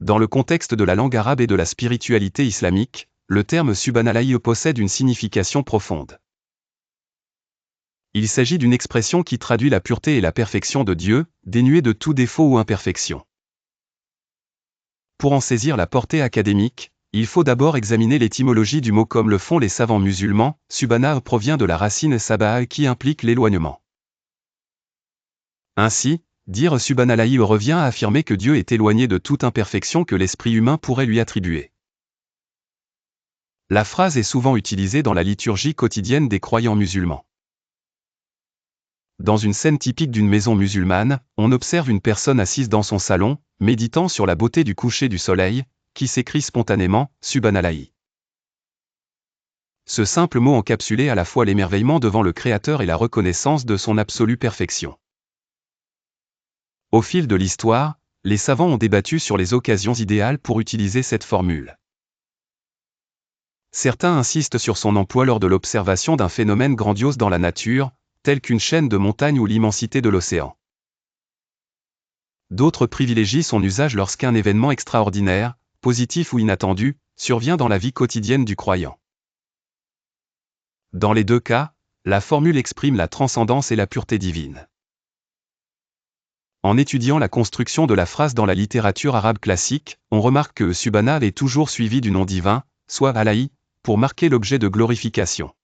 Dans le contexte de la langue arabe et de la spiritualité islamique, le terme subhanallah possède une signification profonde. Il s'agit d'une expression qui traduit la pureté et la perfection de Dieu, dénuée de tout défaut ou imperfection. Pour en saisir la portée académique, il faut d'abord examiner l'étymologie du mot comme le font les savants musulmans. Subhana provient de la racine saba'a qui implique l'éloignement. Ainsi, dire subhanallah revient à affirmer que Dieu est éloigné de toute imperfection que l'esprit humain pourrait lui attribuer. La phrase est souvent utilisée dans la liturgie quotidienne des croyants musulmans. Dans une scène typique d'une maison musulmane, on observe une personne assise dans son salon, méditant sur la beauté du coucher du soleil, qui s'écrie spontanément « Subhanallah ». Ce simple mot encapsulait à la fois l'émerveillement devant le Créateur et la reconnaissance de son absolue perfection. Au fil de l'histoire, les savants ont débattu sur les occasions idéales pour utiliser cette formule. Certains insistent sur son emploi lors de l'observation d'un phénomène grandiose dans la nature, tel qu'une chaîne de montagnes ou l'immensité de l'océan. D'autres privilégient son usage lorsqu'un événement extraordinaire, positif ou inattendu, survient dans la vie quotidienne du croyant. Dans les deux cas, la formule exprime la transcendance et la pureté divine. En étudiant la construction de la phrase dans la littérature arabe classique, on remarque que Subhana est toujours suivi du nom divin, soit Allah, pour marquer l'objet de glorification.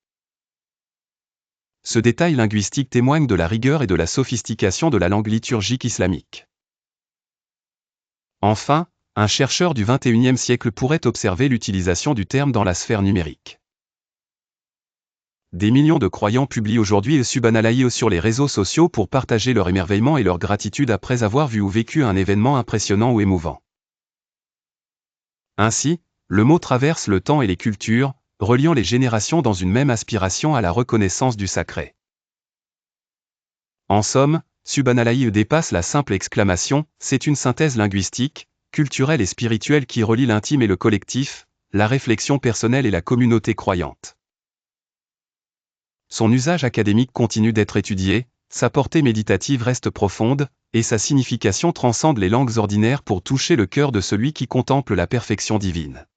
Ce détail linguistique témoigne de la rigueur et de la sophistication de la langue liturgique islamique. Enfin, un chercheur du XXIe siècle pourrait observer l'utilisation du terme dans la sphère numérique. Des millions de croyants publient aujourd'hui Subhanallah sur les réseaux sociaux pour partager leur émerveillement et leur gratitude après avoir vu ou vécu un événement impressionnant ou émouvant. Ainsi, le mot traverse le temps et les cultures, reliant les générations dans une même aspiration à la reconnaissance du sacré. En somme, Subhanallah dépasse la simple exclamation, c'est une synthèse linguistique, culturelle et spirituelle qui relie l'intime et le collectif, la réflexion personnelle et la communauté croyante. Son usage académique continue d'être étudié, sa portée méditative reste profonde, et sa signification transcende les langues ordinaires pour toucher le cœur de celui qui contemple la perfection divine.